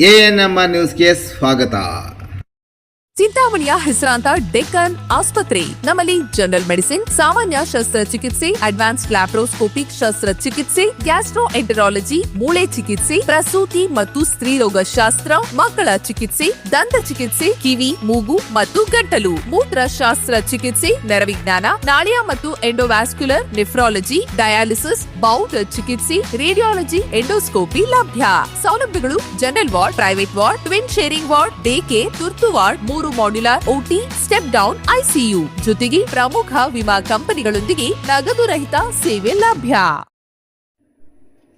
ANM ನ್ಯೂಸ್ಗೆ ಸ್ವಾಗತ. ಚಿಂತಾಮಣಿಯ ಹೆಸರಾಂತ ಡೆಕ್ಕನ್ ಆಸ್ಪತ್ರೆ. ನಮ್ಮಲ್ಲಿ ಜನರಲ್ ಮೆಡಿಸಿನ್, ಸಾಮಾನ್ಯ ಶಸ್ತ್ರಚಿಕಿತ್ಸೆ, ಅಡ್ವಾನ್ಸ್ಡ್ ಲ್ಯಾಪ್ರೋಸ್ಕೋಪಿಕ್ ಶಸ್ತ್ರಚಿಕಿತ್ಸೆ, ಗ್ಯಾಸ್ಟ್ರೋಎಂಟರಾಲಜಿ, ಮೂಳೆ ಚಿಕಿತ್ಸೆ, ಪ್ರಸೂತಿ ಮತ್ತು ಸ್ತ್ರೀರೋಗ ಶಾಸ್ತ್ರ, ಮಕ್ಕಳ ಚಿಕಿತ್ಸೆ, ದಂತ ಚಿಕಿತ್ಸೆ, ಕಿವಿ, ಮೂಗು ಮತ್ತು ಗಂಟಲು, ಮೂತ್ರಶಾಸ್ತ್ರ ಚಿಕಿತ್ಸೆ, ನರವಿಜ್ಞಾನ, ನಾಳಿಯ ಮತ್ತು ಎಂಡೋವ್ಯಾಸ್ಕ್ಯುಲರ್, ನೆಫ್ರಾಲಜಿ, ಡಯಾಲಿಸಿಸ್, ಬೌಲ್ ಚಿಕಿತ್ಸೆ, ರೇಡಿಯಾಲಜಿ, ಎಂಡೋಸ್ಕೋಪಿ ಲಭ್ಯ. ಸೌಲಭ್ಯಗಳು: general ward, private ward, twin sharing ward, day care, ತುರ್ತು ward, 3 modular OT, step down ICU, ಜೊತೆಗೆ ಪ್ರಮುಖ ವಿಮಾ ಕಂಪನಿಗಳೊಂದಿಗೆ ನಗದು ರಹಿತ ಸೇವೆ ಲಭ್ಯ.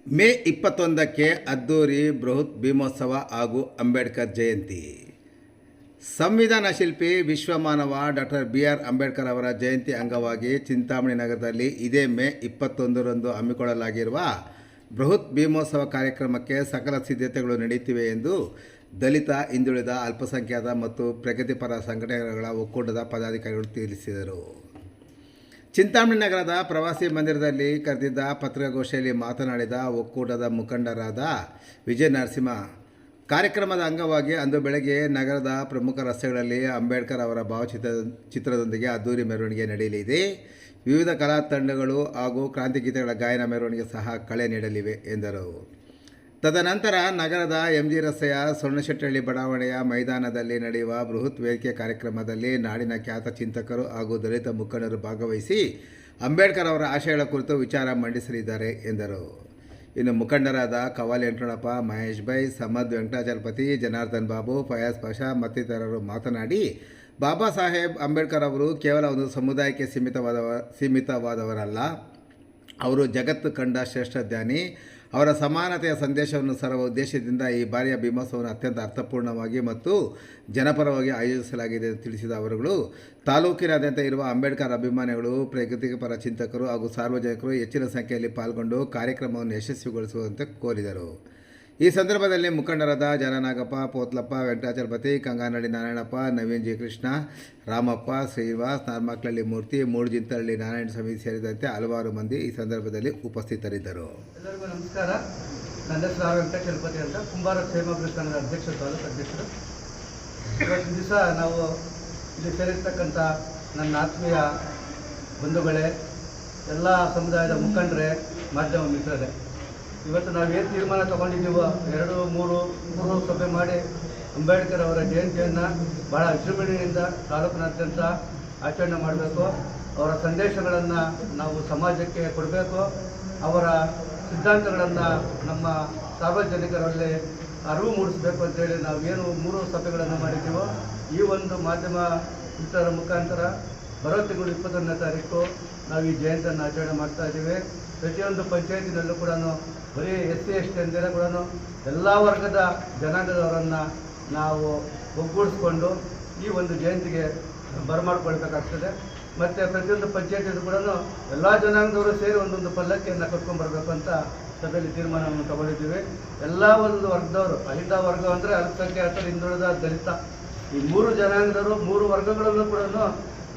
ಮೇ 21ಕ್ಕೆ ಅದ್ದೂರಿ ಬೃಹತ್ ಭೀಮೋತ್ಸವ ಹಾಗೂ ಅಂಬೇಡ್ಕರ್ ಜಯಂತಿ. ಸಂವಿಧಾನ ಶಿಲ್ಪಿ ವಿಶ್ವಮಾನವ ಡಾಕ್ಟರ್ BR ಅಂಬೇಡ್ಕರ್ ಅವರ ಜಯಂತಿ ಅಂಗವಾಗಿ ಚಿಂತಾಮಣಿ ನಗರದಲ್ಲಿ ಇದೇ ಮೇ 21ರಂದು ಹಮ್ಮಿಕೊಳ್ಳಲಾಗಿರುವ ಬೃಹತ್ ಭೀಮೋತ್ಸವ ಕಾರ್ಯಕ್ರಮಕ್ಕೆ ಸಕಲ ಸಿದ್ಧತೆಗಳು ನಡೆಯುತ್ತಿವೆ ಎಂದು ದಲಿತ, ಹಿಂದುಳಿದ, ಅಲ್ಪಸಂಖ್ಯಾತ ಮತ್ತು ಪ್ರಗತಿಪರ ಸಂಘಟನೆಗಳ ಒಕ್ಕೂಟದ ಪದಾಧಿಕಾರಿಗಳು ತಿಳಿಸಿದರು. ಚಿಂತಾಮಣಿ ನಗರದ ಪ್ರವಾಸಿ ಮಂದಿರದಲ್ಲಿ ಕರೆದಿದ್ದ ಪತ್ರಿಕಾಗೋಷ್ಠಿಯಲ್ಲಿ ಮಾತನಾಡಿದ ಒಕ್ಕೂಟದ ಮುಖಂಡರಾದ ವಿಜಯ ನರಸಿಂಹ, ಕಾರ್ಯಕ್ರಮದ ಅಂಗವಾಗಿ ಅಂದು ಬೆಳಗ್ಗೆ ನಗರದ ಪ್ರಮುಖ ರಸ್ತೆಗಳಲ್ಲಿ ಅಂಬೇಡ್ಕರ್ ಅವರ ಭಾವಚಿತ್ರದೊಂದಿಗೆ ಅದ್ದೂರಿ ಮೆರವಣಿಗೆ ನಡೆಯಲಿದೆ. ವಿವಿಧ ಕಲಾ ತಂಡಗಳು ಹಾಗೂ ಕ್ರಾಂತಿಗೀತೆಗಳ ಗಾಯನ ಮೆರವಣಿಗೆ ಸಹ ಕಳೆ ನೀಡಲಿವೆ ಎಂದರು. ತದನಂತರ ನಗರದ MG ರಸ್ತೆಯ ಸೊಣ್ಣಶೆಟ್ಟಹಳ್ಳಿ ಬಡಾವಣೆಯ ಮೈದಾನದಲ್ಲಿ ನಡೆಯುವ ಬೃಹತ್ ವೇದಿಕೆ ಕಾರ್ಯಕ್ರಮದಲ್ಲಿ ನಾಡಿನ ಖ್ಯಾತ ಚಿಂತಕರು ಹಾಗೂ ದಲಿತ ಮುಖಂಡರು ಭಾಗವಹಿಸಿ ಅಂಬೇಡ್ಕರ್ ಅವರ ಆಶಯಗಳ ಕುರಿತು ವಿಚಾರ ಮಂಡಿಸಲಿದ್ದಾರೆ ಎಂದರು. ಇನ್ನು ಮುಖಂಡರಾದ ಕವಾಲಿ ವೆಂಕಟಪ್ಪ, ಮಹೇಶ್ ಬೈ, ಸಮದ್ ವೆಂಕಟಾಚಲಪತಿ, ಜನಾರ್ದನ್ ಬಾಬು, ಫಯಾಜ್ ಪಾಷಾ ಮತ್ತಿತರರು ಮಾತನಾಡಿ, ಬಾಬಾ ಸಾಹೇಬ್ ಅಂಬೇಡ್ಕರ್ ಅವರು ಕೇವಲ ಒಂದು ಸಮುದಾಯಕ್ಕೆ ಸೀಮಿತವಾದವರಲ್ಲ, ಅವರು ಜಗತ್ತು ಕಂಡ ಶ್ರೇಷ್ಠ ಜ್ಞಾನಿ. ಅವರ ಸಮಾನತೆಯ ಸಂದೇಶವನ್ನು ಸಾರುವ ಉದ್ದೇಶದಿಂದ ಈ ಬಾರಿಯ ಭೀಮೋತ್ಸವವನ್ನು ಅತ್ಯಂತ ಅರ್ಥಪೂರ್ಣವಾಗಿ ಮತ್ತು ಜನಪರವಾಗಿ ಆಯೋಜಿಸಲಾಗಿದೆ ಎಂದು ತಿಳಿಸಿದ ಅವರುಗಳು, ತಾಲೂಕಿನಾದ್ಯಂತ ಇರುವ ಅಂಬೇಡ್ಕರ್ ಅಭಿಮಾನಿಗಳು, ಪ್ರಗತಿಪರ ಚಿಂತಕರು ಹಾಗೂ ಸಾರ್ವಜನಿಕರು ಹೆಚ್ಚಿನ ಸಂಖ್ಯೆಯಲ್ಲಿ ಪಾಲ್ಗೊಂಡು ಕಾರ್ಯಕ್ರಮವನ್ನು ಯಶಸ್ವಿಗೊಳಿಸುವಂತೆ ಕೋರಿದರು. ಈ ಸಂದರ್ಭದಲ್ಲಿ ಮುಖಂಡರಾದ ಜನನಾಗಪ್ಪ, ಪೋತ್ಲಪ್ಪ, ವೆಂಕಟಾಚಲಪತಿ, ಕಂಗಾನಹಳ್ಳಿ ನಾರಾಯಣಪ್ಪ, ನವೀನ್ ಜಿ ಕೃಷ್ಣ, ರಾಮಪ್ಪ, ಶ್ರೀನಿವಾಸ್, ನಾರ್ಮಕ್ಲಹಳ್ಳಿ ಮೂರ್ತಿ, ಮೂಡಜಿಂತಹಳ್ಳಿ ನಾರಾಯಣ ಸ್ವಾಮಿ ಸೇರಿದಂತೆ ಹಲವಾರು ಮಂದಿ ಈ ಸಂದರ್ಭದಲ್ಲಿ ಉಪಸ್ಥಿತರಿದ್ದರು. ಎಲ್ಲರಿಗೂ ನಮಸ್ಕಾರ. ನನ್ನ ಹೆಸರು ವೆಂಕಟಾಚಲಪತಿ ಅಂತ, ಕುಂಬಾರ ಕ್ಷೇಮಾಭಿವೃದ್ಧಿ ಸಂಘದ ಅಧ್ಯಕ್ಷರು, ತಾಲೂಕು ಅಧ್ಯಕ್ಷರು. ಇವತ್ತಿನ ದಿವಸ ನಾವು ಇಲ್ಲಿ ಸೇರಿರ್ತಕ್ಕಂಥ ನನ್ನ ಆತ್ಮೀಯ ಬಂಧುಗಳೇ, ಎಲ್ಲ ಸಮುದಾಯದ ಮುಖಂಡರೇ, ಮಾಧ್ಯಮ ಮಿತ್ರರೇ, ಇವತ್ತು ನಾವು ಏನು ತೀರ್ಮಾನ ತಗೊಂಡಿದ್ದೀವೋ 2-3 ಸಭೆ ಮಾಡಿ ಅಂಬೇಡ್ಕರ್ ಅವರ ಜಯಂತಿಯನ್ನು ಭಾಳ ವಿಜೃಂಭಣೆಯಿಂದ ತಾಲೂಕಿನಾದ್ಯಂತ ಆಚರಣೆ ಮಾಡಬೇಕು. ಅವರ ಸಂದೇಶಗಳನ್ನು ನಾವು ಸಮಾಜಕ್ಕೆ ಕೊಡಬೇಕು. ಅವರ ಸಿದ್ಧಾಂತಗಳನ್ನು ನಮ್ಮ ಸಾರ್ವಜನಿಕರಲ್ಲಿ ಅರಿವು ಮೂಡಿಸಬೇಕು ಅಂತೇಳಿ ನಾವು ಏನು 3 ಸಭೆಗಳನ್ನು ಮಾಡಿದ್ದೀವೋ, ಈ ಒಂದು ಮಾಧ್ಯಮ ಮಿತ್ರರ ಮುಖಾಂತರ ಬರೋ ತಿಂಗಳು 21ನೇ ತಾರೀಕು ನಾವು ಈ ಜಯಂತಿಯನ್ನು ಆಚರಣೆ ಮಾಡ್ತಾ ಇದ್ದೀವಿ. ಪ್ರತಿಯೊಂದು ಪಂಚಾಯತಿನಲ್ಲೂ ಕೂಡ ಬರೀ SC ST ಅಂದಿರ ಕೂಡ ಎಲ್ಲ ವರ್ಗದ ಜನಾಂಗದವರನ್ನು ನಾವು ಒಗ್ಗೂಡಿಸ್ಕೊಂಡು ಈ ಒಂದು ಜಯಂತಿಗೆ ಬರಮಾಡ್ಕೊಳ್ಬೇಕಾಗ್ತದೆ. ಮತ್ತು ಪ್ರತಿಯೊಂದು ಪಂಚಾಯತಿಯಲ್ಲೂ ಕೂಡ ಎಲ್ಲ ಜನಾಂಗದವರು ಸೇರಿ ಒಂದೊಂದು ಪಲ್ಲಕ್ಕಿಯನ್ನು ಕಟ್ಕೊಂಡ್ಬರ್ಬೇಕು ಅಂತ ಸಭೆಯಲ್ಲಿ ತೀರ್ಮಾನವನ್ನು ತಗೊಂಡಿದ್ದೀವಿ. ಎಲ್ಲ ಒಂದು ವರ್ಗದವರು, ಅಹಿಂದ ವರ್ಗ ಅಂದರೆ ಅಲ್ಪಸಂಖ್ಯಾತರು, ಹಿಂದುಳಿದ, ದಲಿತ, ಈ 3 ಜನಾಂಗದವರು 3 ವರ್ಗಗಳಲ್ಲೂ ಕೂಡ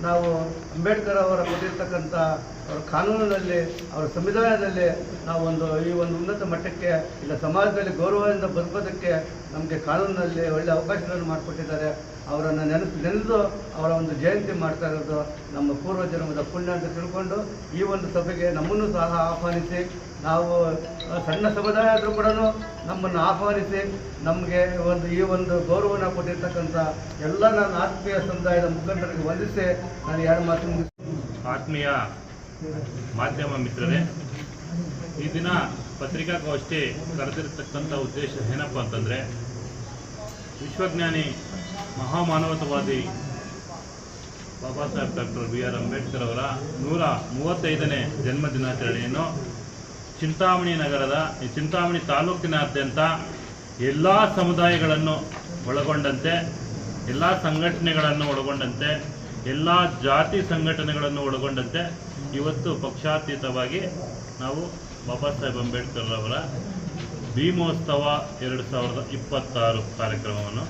ನಾವು ಅಂಬೇಡ್ಕರ್ ಅವರ ಕೊಟ್ಟಿರ್ತಕ್ಕಂಥ ಅವರ ಕಾನೂನಿನಲ್ಲಿ, ಅವರ ಸಂವಿಧಾನದಲ್ಲಿ ನಾವೊಂದು ಈ ಒಂದು ಉನ್ನತ ಮಟ್ಟಕ್ಕೆ ಇಲ್ಲ ಸಮಾಜದಲ್ಲಿ ಗೌರವದಿಂದ ಬದುಕೋದಕ್ಕೆ ನಮಗೆ ಕಾನೂನಿನಲ್ಲಿ ಒಳ್ಳೆಯ ಅವಕಾಶಗಳನ್ನು ಮಾಡಿಕೊಟ್ಟಿದ್ದಾರೆ. ಅವರನ್ನು ನೆನೆದು ಅವರ ಒಂದು ಜಯಂತಿ ಮಾಡ್ತಾ ಇರೋದು ನಮ್ಮ ಪೂರ್ವ ಜನ್ಮದ ಪುಣ್ಯ ಅಂತ ತಿಳ್ಕೊಂಡು ಈ ಒಂದು ಸಭೆಗೆ ನಮ್ಮನ್ನು ಸಹ ಆಹ್ವಾನಿಸಿ, ನಾವು ಸಣ್ಣ ಸಮುದಾಯ ಆದರೂ ಕೂಡ ನಮ್ಮನ್ನು ಆಹ್ವಾನಿಸಿ ನಮಗೆ ಈ ಒಂದು ಗೌರವನ ಕೊಟ್ಟಿರ್ತಕ್ಕಂಥ ಎಲ್ಲ ನನ್ನ ಆತ್ಮೀಯ ಸಮುದಾಯದ ಮುಖಂಡರಿಗೆ ವಂದಿಸಿ ನಾನು 2 ಮಾತು ಮುಗಿಸ್ತೀನಿ. ಆತ್ಮೀಯ ಮಾಧ್ಯಮ ಮಿತ್ರರೇ, ಈ ದಿನ ಪತ್ರಿಕಾಗೋಷ್ಠಿ ಕರೆದಿರ್ತಕ್ಕಂಥ ಉದ್ದೇಶ ಏನಪ್ಪ ಅಂತಂದರೆ, ವಿಶ್ವಜ್ಞಾನಿ ಮಹಾಮಾನವತಾವಾದಿ ಬಾಬಾ ಸಾಹೇಬ್ ಡಾಕ್ಟರ್ BR ಅಂಬೇಡ್ಕರ್ ಅವರ 135ನೇ ಜನ್ಮ ದಿನಾಚರಣೆಯನ್ನು ಚಿಂತಾಮಣಿ ತಾಲೂಕಿನಾದ್ಯಂತ ಎಲ್ಲ ಸಮುದಾಯಗಳನ್ನು ಒಳಗೊಂಡಂತೆ, ಎಲ್ಲ ಸಂಘಟನೆಗಳನ್ನು ಒಳಗೊಂಡಂತೆ, ಎಲ್ಲ ಜಾತಿ ಸಂಘಟನೆಗಳನ್ನು ಒಳಗೊಂಡಂತೆ ಇವತ್ತು ಪಕ್ಷಾತೀತವಾಗಿ ನಾವು ಬಾಬಾ ಸಾಹೇಬ್ ಅಂಬೇಡ್ಕರ್ ಅವರ ಭೀಮೋತ್ಸವ 2026 ಕಾರ್ಯಕ್ರಮವನ್ನು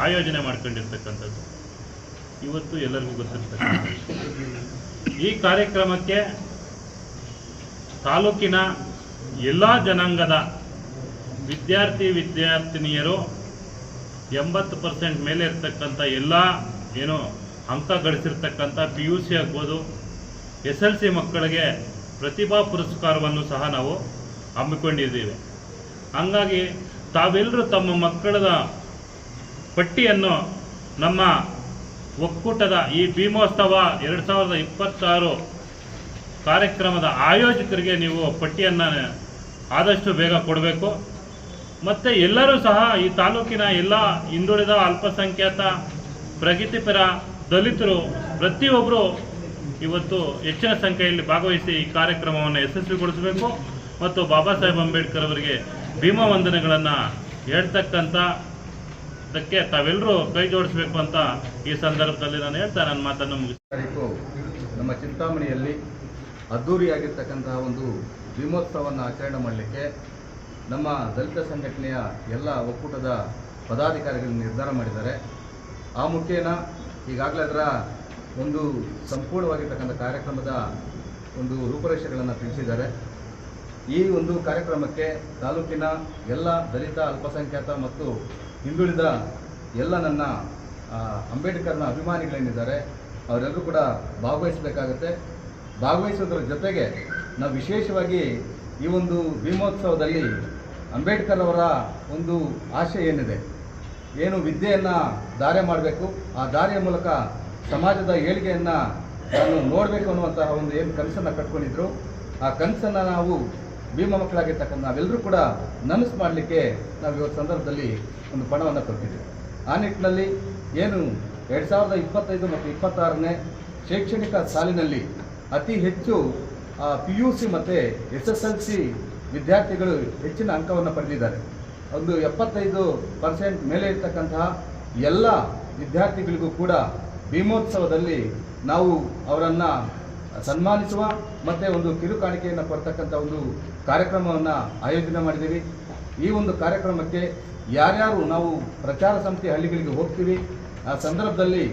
ಆಯೋಜನೆ ಮಾಡ್ಕೊಂಡಿರ್ತಕ್ಕಂಥದ್ದು ಇವತ್ತು ಎಲ್ಲರಿಗೂ ಗೊತ್ತಿರ್ತಕ್ಕಂಥದ್ದು. ಈ ಕಾರ್ಯಕ್ರಮಕ್ಕೆ ತಾಲೂಕಿನ ಎಲ್ಲ ಜನಾಂಗದ ವಿದ್ಯಾರ್ಥಿನಿಯರು 80% ಮೇಲೆ ಇರ್ತಕ್ಕಂಥ ಎಲ್ಲ ಏನು ಅಂಕ ಗಳಿಸಿರ್ತಕ್ಕಂಥ PUC ಆಗ್ಬೋದು, SLC ಮಕ್ಕಳಿಗೆ ಪ್ರತಿಭಾ ಪುರಸ್ಕಾರವನ್ನು ಸಹ ನಾವು ಹಮ್ಮಿಕೊಂಡಿದ್ದೀವಿ. ಹಂಗಾಗಿ ತಾವೆಲ್ಲರೂ ತಮ್ಮ ಮಕ್ಕಳ ಪಟ್ಟಿಯನ್ನು ನಮ್ಮ ಒಕ್ಕೂಟದ ಈ ಭೀಮೋತ್ಸವ 2026 ಕಾರ್ಯಕ್ರಮದ ಆಯೋಜಕರಿಗೆ ನೀವು ಪಟ್ಟಿಯನ್ನು ಆದಷ್ಟು ಬೇಗ ಕೊಡಬೇಕು. ಮತ್ತು ಎಲ್ಲರೂ ಸಹ ಈ ತಾಲೂಕಿನ ಎಲ್ಲ ಹಿಂದುಳಿದ ಅಲ್ಪಸಂಖ್ಯಾತ ಪ್ರಗತಿಪರ ದಲಿತರು ಪ್ರತಿಯೊಬ್ಬರು ಇವತ್ತು ಹೆಚ್ಚಿನ ಸಂಖ್ಯೆಯಲ್ಲಿ ಭಾಗವಹಿಸಿ ಈ ಕಾರ್ಯಕ್ರಮವನ್ನು ಯಶಸ್ವಿಗೊಳಿಸಬೇಕು ಮತ್ತು ಬಾಬಾ ಸಾಹೇಬ್ ಅಂಬೇಡ್ಕರ್ ಅವರಿಗೆ ಭೀಮಾ ವಂದನೆಗಳನ್ನು ಹೇಳ್ತಕ್ಕಂಥದ್ದಕ್ಕೆ ತಾವೆಲ್ಲರೂ ಕೈ ಜೋಡಿಸಬೇಕು ಅಂತ ಈ ಸಂದರ್ಭದಲ್ಲಿ ನಾನು ಹೇಳ್ತಾ ನನ್ನ ಮಾತನ್ನು ಮುಗಿಸ್ತೀನಿ. ನಮ್ಮ ಚಿಂತಾಮಣಿಯಲ್ಲಿ ಅದ್ಧೂರಿಯಾಗಿರ್ತಕ್ಕಂತಹ ಒಂದು ಭೀಮೋತ್ಸವವನ್ನು ಆಚರಣೆ ಮಾಡಲಿಕ್ಕೆ ನಮ್ಮ ದಲಿತ ಸಂಘಟನೆಯ ಎಲ್ಲ ಒಕ್ಕೂಟದ ಪದಾಧಿಕಾರಿಗಳು ನಿರ್ಧಾರ ಮಾಡಿದ್ದಾರೆ. ಆ ಮುಖೇನ ಈಗಾಗಲೇ ಅದರ ಒಂದು ಸಂಪೂರ್ಣವಾಗಿರ್ತಕ್ಕಂಥ ಕಾರ್ಯಕ್ರಮದ ಒಂದು ರೂಪರೇಷೆಗಳನ್ನು ತಿಳಿಸಿದ್ದಾರೆ. ಈ ಒಂದು ಕಾರ್ಯಕ್ರಮಕ್ಕೆ ತಾಲೂಕಿನ ಎಲ್ಲ ದಲಿತ ಅಲ್ಪಸಂಖ್ಯಾತ ಮತ್ತು ಹಿಂದುಳಿದ ಎಲ್ಲ ನನ್ನ ಅಂಬೇಡ್ಕರ್ನ ಅಭಿಮಾನಿಗಳೇನಿದ್ದಾರೆ ಅವರೆಲ್ಲರೂ ಕೂಡ ಭಾಗವಹಿಸಬೇಕಾಗತ್ತೆ. ಭಾಗವಹಿಸೋದ್ರ ಜೊತೆಗೆ ನಾವು ವಿಶೇಷವಾಗಿ ಈ ಒಂದು ಭೀಮೋತ್ಸವದಲ್ಲಿ ಅಂಬೇಡ್ಕರ್ ಅವರ ಒಂದು ಆಶೆ ಏನಿದೆ, ಏನು ವಿದ್ಯೆಯನ್ನು ದಾರೆ ಮಾಡಬೇಕು, ಆ ದಾರಿಯ ಮೂಲಕ ಸಮಾಜದ ಏಳಿಗೆಯನ್ನು ನಾನು ನೋಡಬೇಕು ಅನ್ನುವಂತಹ ಒಂದು ಏನು ಕನಸನ್ನು ಕಟ್ಕೊಂಡಿದ್ರು, ಆ ಕನಸನ್ನು ನಾವು ಭೀಮ ಮಕ್ಕಳಾಗಿರ್ತಕ್ಕಂಥ ನಾವೆಲ್ಲರೂ ಕೂಡ ನನಸು ಮಾಡಲಿಕ್ಕೆ ನಾವು ಇವತ್ತು ಸಂದರ್ಭದಲ್ಲಿ ಒಂದು ಪಣವನ್ನು ಕೊಟ್ಟಿದ್ದೀವಿ. ಆ ನಿಟ್ಟಿನಲ್ಲಿ ಏನು 2025 ಮತ್ತು 26ನೇ ಶೈಕ್ಷಣಿಕ ಸಾಲಿನಲ್ಲಿ ಅತಿ ಹೆಚ್ಚು PUC ಮತ್ತು SSLC ವಿದ್ಯಾರ್ಥಿಗಳು ಹೆಚ್ಚಿನ ಅಂಕವನ್ನು ಪಡೆದಿದ್ದಾರೆ. ಒಂದು 75% ಮೇಲೆ ಇರ್ತಕ್ಕಂತಹ ಎಲ್ಲ ವಿದ್ಯಾರ್ಥಿಗಳಿಗೂ ಕೂಡ ಭೀಮೋತ್ಸವದಲ್ಲಿ ನಾವು ಅವರನ್ನು ಸನ್ಮಾನಿಸುವ ಮತ್ತು ಒಂದು ಕಿರುಕಾಣಿಕೆಯನ್ನು ಕೊಡ್ತಕ್ಕಂಥ ಒಂದು ಕಾರ್ಯಕ್ರಮವನ್ನು ಆಯೋಜನೆ ಮಾಡಿದ್ದೀವಿ. ಈ ಒಂದು ಕಾರ್ಯಕ್ರಮಕ್ಕೆ ಯಾರ್ಯಾರು ನಾವು ಪ್ರಚಾರ ಸಮಿತಿ ಹಳ್ಳಿಗಳಿಗೆ ಹೋಗ್ತೀವಿ ಆ ಸಂದರ್ಭದಲ್ಲಿ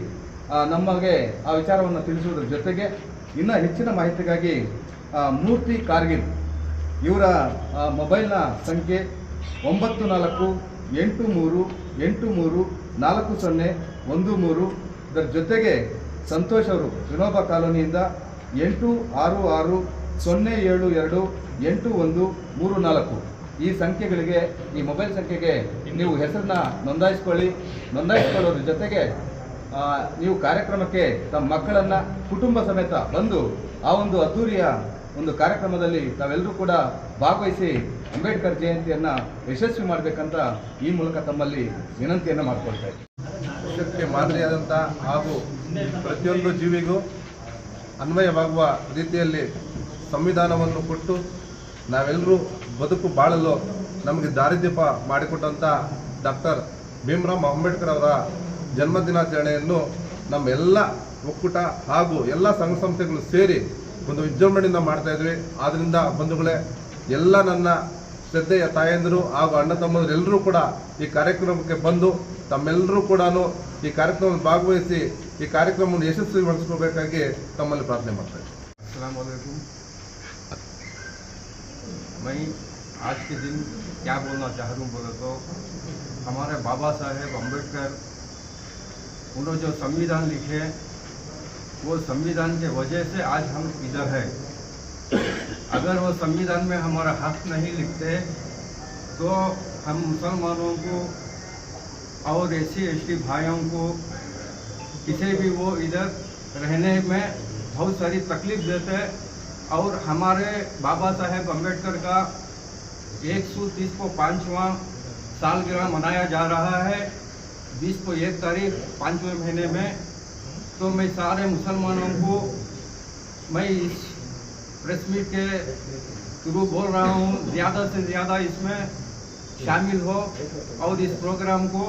ನಮಗೆ ಆ ವಿಚಾರವನ್ನು ತಿಳಿಸುವುದರ ಜೊತೆಗೆ ಇನ್ನೂ ಹೆಚ್ಚಿನ ಮಾಹಿತಿಗಾಗಿ ಮೂರ್ತಿ ಕಾರ್ಗಿಲ್ ಇವರ ಮೊಬೈಲ್ನ ಸಂಖ್ಯೆ 9483834013. ಇದರ ಜೊತೆಗೆ ಸಂತೋಷ್ ಅವರು ವಿನೋಬಾ ಕಾಲೋನಿಯಿಂದ 8660728134 ಈ ಸಂಖ್ಯೆಗಳಿಗೆ, ಈ ಮೊಬೈಲ್ ಸಂಖ್ಯೆಗೆ ನೀವು ಹೆಸರನ್ನ ನೋಂದಾಯಿಸ್ಕೊಳ್ಳೋದ್ರ ಜೊತೆಗೆ ನೀವು ಕಾರ್ಯಕ್ರಮಕ್ಕೆ ತಮ್ಮ ಮಕ್ಕಳನ್ನು ಕುಟುಂಬ ಸಮೇತ ಬಂದು ಆ ಒಂದು ಅದ್ದೂರಿಯ ಒಂದು ಕಾರ್ಯಕ್ರಮದಲ್ಲಿ ತಾವೆಲ್ಲರೂ ಕೂಡ ಭಾಗವಹಿಸಿ ಅಂಬೇಡ್ಕರ್ ಜಯಂತಿಯನ್ನು ಯಶಸ್ವಿ ಮಾಡಬೇಕಂತ ಈ ಮೂಲಕ ತಮ್ಮಲ್ಲಿ ವಿನಂತಿಯನ್ನು ಮಾಡಿಕೊಳ್ತಾ ಇದ್ದೀನಿ. ದೇಶಕ್ಕೆ ಮಾದರಿಯಾದಂಥ ಹಾಗೂ ಪ್ರತಿಯೊಂದು ಜೀವಿಗೂ ಅನ್ವಯವಾಗುವ ರೀತಿಯಲ್ಲಿ ಸಂವಿಧಾನವನ್ನು ಕೊಟ್ಟು ನಾವೆಲ್ಲರೂ ಬದುಕು ಬಾಳಲು ನಮಗೆ ದಾರಿದೀಪ ಮಾಡಿಕೊಟ್ಟಂಥ ಡಾಕ್ಟರ್ ಭೀಮರಾವ್ ಅಂಬೇಡ್ಕರ್ ಅವರ ಜನ್ಮದಿನಾಚರಣೆಯನ್ನು ನಮ್ಮೆಲ್ಲ ಒಕ್ಕೂಟ ಹಾಗೂ ಎಲ್ಲ ಸಂಘ ಸಂಸ್ಥೆಗಳು ಸೇರಿ ಒಂದು ವಿಜೃಂಭಣೆಯಿಂದ ಮಾಡ್ತಾಯಿದ್ವಿ. ಆದ್ದರಿಂದ ಬಂಧುಗಳೇ, ಎಲ್ಲ ನನ್ನ ಶ್ರದ್ಧೆಯ ತಾಯಂದಿರು ಹಾಗೂ ಅಣ್ಣ ತಮ್ಮಂದಿರು ಎಲ್ಲರೂ ಕೂಡ ಈ ಕಾರ್ಯಕ್ರಮಕ್ಕೆ ಬಂದು ತಮ್ಮೆಲ್ಲರೂ ಕೂಡ ಈ ಕಾರ್ಯಕ್ರಮದಲ್ಲಿ ಭಾಗವಹಿಸಿ ಈ ಕಾರ್ಯಕ್ರಮವನ್ನು ಯಶಸ್ವಿಗೊಳಿಸ್ಕೋಬೇಕಾಗಿ ತಮ್ಮಲ್ಲಿ ಪ್ರಾರ್ಥನೆ ಮಾಡ್ತಾ ಇದ್ದೀನಿ. अस्सलाम वालेकुम। मैं आज के दिन क्या बोलना चाह रहा हूँ बोले तो हमारे बाबा साहेब अम्बेडकर उन्होंने जो संविधान लिखे वो संविधान के वजह से आज हम इधर हैं। अगर वो संविधान में हमारा हक नहीं लिखते तो हम मुसलमानों को और SC/ST भाइयों को किसी भी वो इधर रहने में बहुत सारी तकलीफ देते। और हमारे बाबा साहेब अम्बेडकर का 135वां सालगिरह मनाया जा रहा है 20 को 1 तारीख 5वें महीने में। तो मैं सारे मुसलमानों को मैं इस प्रेस मीट के थ्रू बोल रहा हूँ, ज़्यादा से ज़्यादा इसमें शामिल हो और इस प्रोग्राम को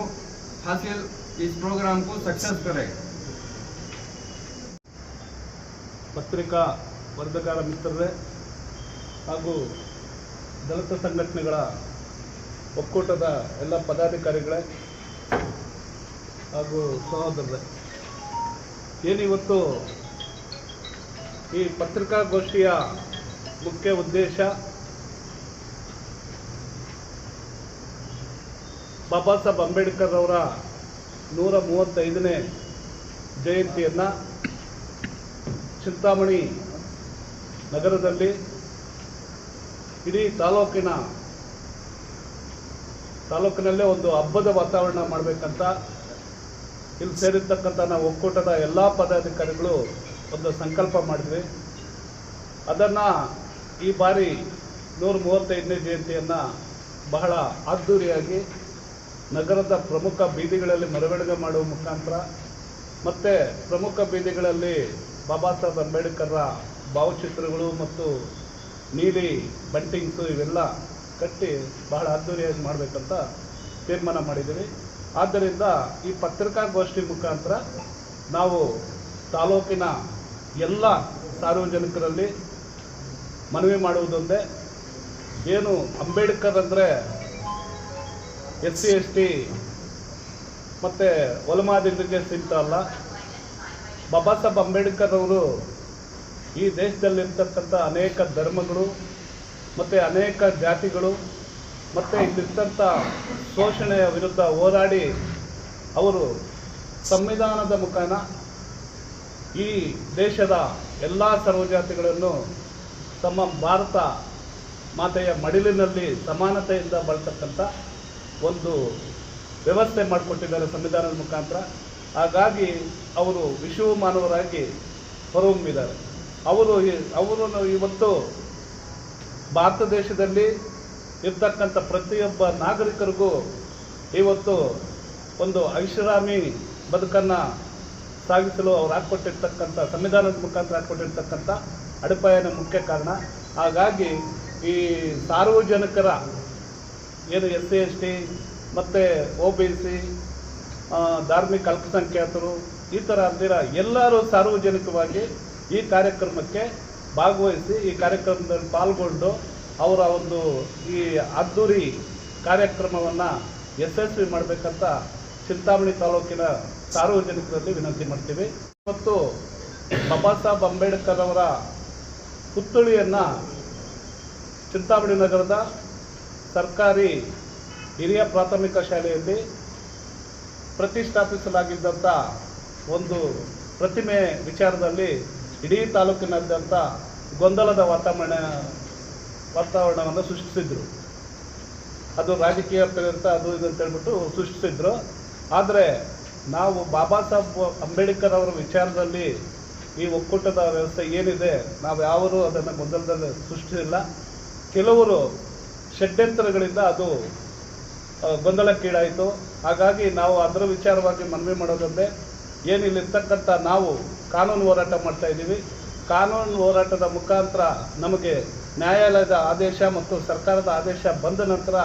सक्सेस करें। ಪತ್ರಿಕಾ ವರದಿಗಾರ ಮಿತ್ರರೇ ಹಾಗೂ ದಲಿತ ಸಂಘಟನೆಗಳ ಒಕ್ಕೂಟದ ಎಲ್ಲ ಪದಾಧಿಕಾರಿಗಳೇ ಹಾಗೂ ಸಹೋದರರೇ, ಏನಿವತ್ತು ಈ ಪತ್ರಿಕಾಗೋಷ್ಠಿಯ ಮುಖ್ಯ ಉದ್ದೇಶ ಬಾಬಾ ಸಾಹೇಬ್ ಅಂಬೇಡ್ಕರ್ ಅವರ 135ನೇ ಜಯಂತಿಯನ್ನು ಚಿಂತಾಮಣಿ ನಗರದಲ್ಲಿ ಇಡೀ ತಾಲೂಕಿನಲ್ಲೇ ಒಂದು ಹಬ್ಬದ ವಾತಾವರಣ ಮಾಡಬೇಕಂತ ಇಲ್ಲಿ ಸೇರಿರ್ತಕ್ಕಂಥ ನಾವು ಒಕ್ಕೂಟದ ಎಲ್ಲ ಪದಾಧಿಕಾರಿಗಳು ಒಂದು ಸಂಕಲ್ಪ ಮಾಡಿದ್ವಿ. ಅದನ್ನು ಈ ಬಾರಿ 135ನೇ ಜಯಂತಿಯನ್ನು ಬಹಳ ಅದ್ದೂರಿಯಾಗಿ ನಗರದ ಪ್ರಮುಖ ಬೀದಿಗಳಲ್ಲಿ ಮೆರವಣಿಗೆ ಮಾಡುವ ಮುಖಾಂತರ ಮತ್ತು ಪ್ರಮುಖ ಬೀದಿಗಳಲ್ಲಿ ಬಾಬಾ ಸಾಹೇಬ್ ಅಂಬೇಡ್ಕರ್ರ ಭಾವಚಿತ್ರಗಳು ಮತ್ತು ನೀಲಿ ಬಂಟಿಂಗ್ಸು ಇವೆಲ್ಲ ಕಟ್ಟಿ ಬಹಳ ಅದ್ದೂರಿಯಾಗಿ ಮಾಡಬೇಕಂತ ತೀರ್ಮಾನ ಮಾಡಿದ್ದೀವಿ. ಆದ್ದರಿಂದ ಈ ಪತ್ರಿಕಾಗೋಷ್ಠಿ ಮುಖಾಂತರ ನಾವು ತಾಲೂಕಿನ ಎಲ್ಲ ಸಾರ್ವಜನಿಕರಲ್ಲಿ ಮನವಿ ಮಾಡುವುದೊಂದೇ, ಏನು ಅಂಬೇಡ್ಕರ್ ಅಂದರೆ SC ST ಮತ್ತು ಒಲಮಾದಿಗಳಿಗೆ ಸೀಮಿತ ಅಲ್ಲ. ಬಾಬಾ ಸಾಹೇಬ್ ಅಂಬೇಡ್ಕರ್ ಅವರು ಈ ದೇಶದಲ್ಲಿರ್ತಕ್ಕಂಥ ಅನೇಕ ಧರ್ಮಗಳು ಮತ್ತು ಅನೇಕ ಜಾತಿಗಳು ಮತ್ತು ಇಲ್ಲಿರ್ತಂಥ ಶೋಷಣೆಯ ವಿರುದ್ಧ ಹೋರಾಡಿ ಅವರು ಸಂವಿಧಾನದ ಮುಖಾನ ಈ ದೇಶದ ಎಲ್ಲ ಸರ್ವಜಾತಿಗಳನ್ನು ತಮ್ಮ ಭಾರತ ಮಾತೆಯ ಮಡಿಲಿನಲ್ಲಿ ಸಮಾನತೆಯಿಂದ ಬಾಳ್ತಕ್ಕಂಥ ಒಂದು ವ್ಯವಸ್ಥೆ ಮಾಡಿಕೊಟ್ಟಿದ್ದಾರೆ ಸಂವಿಧಾನದ ಮುಖಾಂತರ. ಹಾಗಾಗಿ ಅವರು ವಿಶ್ವ ಮಾನವರಾಗಿ ಹೊರಹೊಮ್ಮಿದ್ದಾರೆ. ಅವರು ಇವತ್ತು ಭಾರತ ದೇಶದಲ್ಲಿ ಇರ್ತಕ್ಕಂಥ ಪ್ರತಿಯೊಬ್ಬ ನಾಗರಿಕರಿಗೂ ಇವತ್ತು ಒಂದು ಐಷಾರಾಮಿ ಬದುಕನ್ನು ಸಾಗಿಸಲು ಅವ್ರು ಹಾಕ್ಕೊಟ್ಟಿರ್ತಕ್ಕಂಥ ಸಂವಿಧಾನದ ಮುಖಾಂತರ ಹಾಕ್ಕೊಟ್ಟಿರ್ತಕ್ಕಂಥ ಅಡಿಪಾಯನ ಮುಖ್ಯ ಕಾರಣ. ಹಾಗಾಗಿ ಈ ಸಾರ್ವಜನಿಕರ ಏನು SC ST ಮತ್ತು OBC ಧಾರ್ಮಿಕ ಅಲ್ಪಸಂಖ್ಯಾತರು ಈ ಥರ ಅಂದಿರ ಎಲ್ಲರೂ ಸಾರ್ವಜನಿಕವಾಗಿ ಈ ಕಾರ್ಯಕ್ರಮಕ್ಕೆ ಭಾಗವಹಿಸಿ ಈ ಕಾರ್ಯಕ್ರಮದಲ್ಲಿ ಪಾಲ್ಗೊಂಡು ಅವರ ಒಂದು ಈ ಅದ್ದೂರಿ ಕಾರ್ಯಕ್ರಮವನ್ನು ಯಶಸ್ವಿ ಮಾಡಬೇಕಂತ ಚಿಂತಾಮಣಿ ತಾಲೂಕಿನ ಸಾರ್ವಜನಿಕರಲ್ಲಿ ವಿನಂತಿ ಮಾಡ್ತೀವಿ. ಮತ್ತು ಬಾಬಾ ಸಾಹೇಬ್ ಅಂಬೇಡ್ಕರ್ ಅವರ ಪುತ್ಥಳಿಯನ್ನು ಚಿಂತಾಮಣಿ ನಗರದ ಸರ್ಕಾರಿ ಹಿರಿಯ ಪ್ರಾಥಮಿಕ ಶಾಲೆಯಲ್ಲಿ ಪ್ರತಿಷ್ಠಾಪಿಸಲಾಗಿದ್ದಂಥ ಒಂದು ಪ್ರತಿಮೆ ವಿಚಾರದಲ್ಲಿ ಇಡೀ ತಾಲೂಕಿನಾದ್ಯಂತ ಗೊಂದಲದ ವಾತಾವರಣವನ್ನು ಸೃಷ್ಟಿಸಿದ್ರು. ಅದು ರಾಜಕೀಯ ಪ್ರೇರಿತ ಅದು ಇದು ಅಂತ ಹೇಳ್ಬಿಟ್ಟು ಸೃಷ್ಟಿಸಿದ್ರು. ಆದರೆ ನಾವು ಬಾಬಾ ಸಾಹೇಬ್ ಅಂಬೇಡ್ಕರ್ ಅವರ ವಿಚಾರದಲ್ಲಿ ಈ ಒಕ್ಕೂಟದ ವ್ಯವಸ್ಥೆ ಏನಿದೆ ನಾವು ಯಾರೂ ಅದನ್ನು ಗೊಂದಲದಲ್ಲಿ ಸೃಷ್ಟಿಸಿಲ್ಲ. ಕೆಲವರು ಷಡ್ಯಂತ್ರಗಳಿಂದ ಅದು ಗೊಂದಲಕ್ಕೀಡಾಯಿತು. ಹಾಗಾಗಿ ನಾವು ಅದರ ವಿಚಾರವಾಗಿ ಮನವಿ ಮಾಡೋದಂದರೆ ಏನಿಲ್ಲಿರ್ತಕ್ಕಂಥ ನಾವು ಕಾನೂನು ಹೋರಾಟ ಮಾಡ್ತಾಯಿದ್ದೀವಿ. ಕಾನೂನು ಹೋರಾಟದ ಮುಖಾಂತರ ನಮಗೆ ನ್ಯಾಯಾಲಯದ ಆದೇಶ ಮತ್ತು ಸರ್ಕಾರದ ಆದೇಶ ಬಂದ ನಂತರ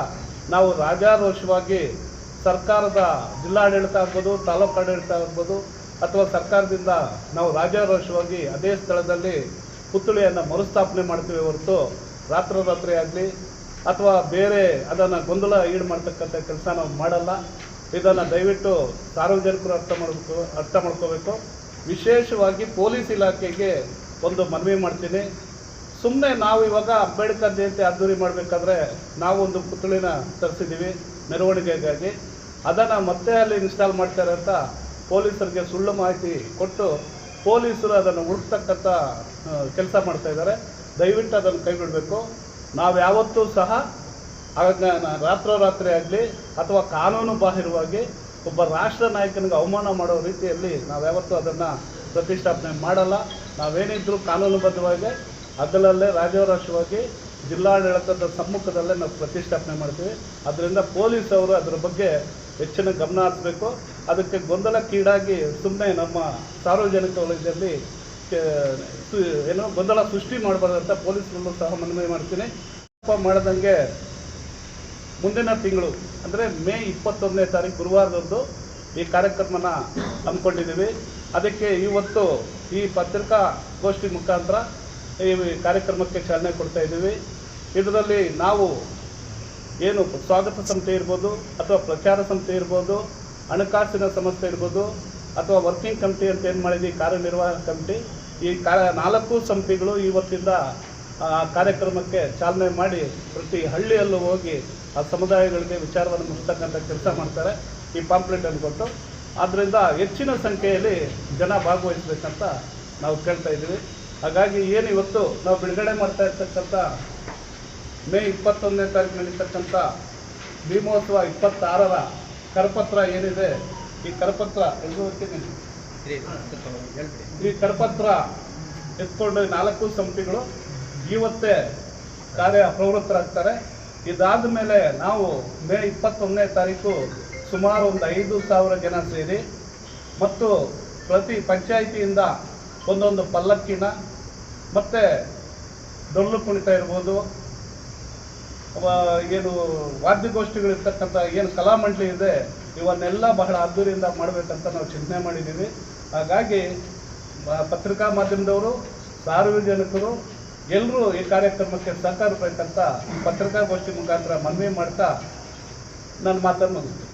ನಾವು ರಾಜಾರೋಷವಾಗಿ ಸರ್ಕಾರದ ಜಿಲ್ಲಾಡಳಿತ ಆಗ್ಬೋದು, ತಾಲೂಕು ಆಡಳಿತ ಆಗ್ಬೋದು ಅಥವಾ ಸರ್ಕಾರದಿಂದ ನಾವು ರಾಜಾರೋಷವಾಗಿ ಅದೇ ಸ್ಥಳದಲ್ಲಿ ಪುತ್ಥಳಿಯನ್ನು ಮರುಸ್ಥಾಪನೆ ಮಾಡ್ತೀವಿ ಹೊರತು ರಾತ್ರೋರಾತ್ರಿ ಆಗಲಿ ಅಥವಾ ಬೇರೆ ಅದನ್ನು ಗೊಂದಲ ಈಡು ಮಾಡ್ತಕ್ಕಂಥ ಕೆಲಸ ನಾವು ಮಾಡಲ್ಲ. ಇದನ್ನು ದಯವಿಟ್ಟು ಸಾರ್ವಜನಿಕರು ಅರ್ಥ ಮಾಡ್ಕೋಬೇಕು. ವಿಶೇಷವಾಗಿ ಪೊಲೀಸ್ ಇಲಾಖೆಗೆ ಒಂದು ಮನವಿ ಮಾಡ್ತೀನಿ. ಸುಮ್ಮನೆ ನಾವು ಇವಾಗ ಅಂಬೇಡ್ಕರ್ ಜಯಂತಿ ಅದ್ದೂರಿ ಮಾಡಬೇಕಾದ್ರೆ ನಾವು ಒಂದು ಪುತ್ಥಳಿನ ತರಿಸಿದ್ದೀವಿ ಮೆರವಣಿಗೆಗಾಗಿ. ಅದನ್ನು ಮತ್ತೆ ಅಲ್ಲಿ ಇನ್ಸ್ಟಾಲ್ ಮಾಡ್ತಾರೆ ಅಂತ ಪೊಲೀಸರಿಗೆ ಸುಳ್ಳು ಮಾಹಿತಿ ಕೊಟ್ಟು ಪೊಲೀಸರು ಅದನ್ನು ಹುಡುಕ್ತಕ್ಕಂಥ ಕೆಲಸ ಮಾಡ್ತಾಯಿದ್ದಾರೆ. ದಯವಿಟ್ಟು ಅದನ್ನು ಕೈಬಿಡಬೇಕು. ನಾವು ಯಾವತ್ತೂ ಸಹ ರಾತ್ರೋರಾತ್ರಿ ಆಗಲಿ ಅಥವಾ ಕಾನೂನು ಬಾಹಿರವಾಗಿ ಒಬ್ಬ ರಾಷ್ಟ್ರ ನಾಯಕನಿಗೆ ಅವಮಾನ ಮಾಡೋ ರೀತಿಯಲ್ಲಿ ನಾವು ಯಾವತ್ತೂ ಅದನ್ನು ಪ್ರತಿಷ್ಠಾಪನೆ ಮಾಡಲ್ಲ. ನಾವೇನಿದ್ರೂ ಕಾನೂನುಬದ್ಧವಾಗಿ ಹಗಲಲ್ಲೇ ರಾಜಾರೋಷವಾಗಿ ಜಿಲ್ಲಾಡಳಿತದ ಸಮ್ಮುಖದಲ್ಲೇ ನಾವು ಪ್ರತಿಷ್ಠಾಪನೆ ಮಾಡ್ತೀವಿ. ಅದರಿಂದ ಪೊಲೀಸವರು ಅದರ ಬಗ್ಗೆ ಹೆಚ್ಚಿನ ಗಮನ ಹರಿಸಬೇಕು. ಅದಕ್ಕೆ ಗೊಂದಲಕ್ಕೀಡಾಗಿ ಸುಮ್ಮನೆ ನಮ್ಮ ಸಾರ್ವಜನಿಕ ವಲಯದಲ್ಲಿ ಏನೋ ಗೊಂದಲ ಸೃಷ್ಟಿ ಮಾಡಬಾರ್ದಂತ ಪೊಲೀಸರಲ್ಲೂ ಸಹ ಮನವಿ ಮಾಡ್ತೀನಿ. ಮಾಡದಂಗೆ ಮುಂದಿನ ತಿಂಗಳು ಅಂದರೆ ಮೇ 21ನೇ ತಾರೀಕು ಗುರುವಾರದಂದು ಈ ಕಾರ್ಯಕ್ರಮನ ಹಮ್ಮಿಕೊಂಡಿದ್ದೀವಿ. ಅದಕ್ಕೆ ಇವತ್ತು ಈ ಪತ್ರಿಕಾಗೋಷ್ಠಿ ಮುಖಾಂತರ ಈ ಕಾರ್ಯಕ್ರಮಕ್ಕೆ ಚಾಲನೆ ಕೊಡ್ತಾ ಇದ್ದೀವಿ. ಇದರಲ್ಲಿ ನಾವು ಏನು ಸ್ವಾಗತ ಸಮಿತಿ ಇರ್ಬೋದು ಅಥವಾ ಪ್ರಚಾರ ಸಮಿತಿ ಇರ್ಬೋದು, ಹಣಕಾಸಿನ ಸಂಸ್ಥೆ ಇರ್ಬೋದು ಅಥವಾ ವರ್ಕಿಂಗ್ ಕಮಿಟಿ ಅಂತ ಏನು ಮಾಡಿದ್ವಿ ಕಾರ್ಯನಿರ್ವಾಹಕ ಕಮಿಟಿ, ಈ 4 ಸಮಿತಿಗಳು ಇವತ್ತಿಂದ ಕಾರ್ಯಕ್ರಮಕ್ಕೆ ಚಾಲನೆ ಮಾಡಿ ಪ್ರತಿ ಹಳ್ಳಿಯಲ್ಲೂ ಹೋಗಿ ಆ ಸಮುದಾಯಗಳಿಗೆ ವಿಚಾರವನ್ನು ಮುಟ್ಟಿಸ್ತಕ್ಕಂಥ ಕೆಲಸ ಮಾಡ್ತಾರೆ ಈ ಪಾಂಪ್ಲೆಟನ್ನು ಕೊಟ್ಟು. ಆದ್ದರಿಂದ ಹೆಚ್ಚಿನ ಸಂಖ್ಯೆಯಲ್ಲಿ ಜನ ಭಾಗವಹಿಸಬೇಕಂತ ನಾವು ಕೇಳ್ತಾ ಇದ್ದೀವಿ. ಹಾಗಾಗಿ ಏನು ಇವತ್ತು ನಾವು ಬಿಡುಗಡೆ ಮಾಡ್ತಾ ಇರ್ತಕ್ಕಂಥ ಮೇ 21ನೇ ತಾರೀಕು ನಡೀತಕ್ಕಂಥ ಭೀಮೋತ್ಸವ 26ರ ಕರಪತ್ರ ಏನಿದೆ, ಈ ಕರಪತ್ರ ಎತ್ಕೊಂಡು 4 ಸಮಿತಿಗಳು ಇವತ್ತೇ ಕಾರ್ಯ ಪ್ರವೃತ್ತರಾಗ್ತಾರೆ. ಇದಾದ ಮೇಲೆ ನಾವು ಮೇ 21ನೇ ತಾರೀಕು ಸುಮಾರು ಒಂದು 5,000 ಜನ ಸೇರಿ ಮತ್ತು ಪ್ರತಿ ಪಂಚಾಯಿತಿಯಿಂದ ಒಂದೊಂದು ಪಲ್ಲಕ್ಕಿನ ಮತ್ತು ಡೊಳ್ಳು ಕುಣಿತ ಇರ್ಬೋದು, ಏನು ವಾದ್ಯಗೋಷ್ಠಿಗಳಿರ್ತಕ್ಕಂಥ ಏನು ಕಲಾಮಂಡಳಿ ಇದೆ, ಇವನ್ನೆಲ್ಲ ಬಹಳ ಅದ್ದೂರಿಯಿಂದ ಮಾಡಬೇಕಂತ ನಾವು ಚಿಂತನೆ ಮಾಡಿದ್ದೀವಿ. ಹಾಗಾಗಿ ಪತ್ರಿಕಾ ಮಾಧ್ಯಮದವರು, ಸಾರ್ವಜನಿಕರು ಎಲ್ಲರೂ ಈ ಕಾರ್ಯಕ್ರಮಕ್ಕೆ ಸಹಕರಿಸಬೇಕಂತ ಪತ್ರಿಕಾಗೋಷ್ಠಿ ಮುಖಾಂತರ ಮನವಿ ಮಾಡ್ತಾ ನನ್ನ ಮಾತನ್ನು ಮುಗಿಸ್ತೀನಿ.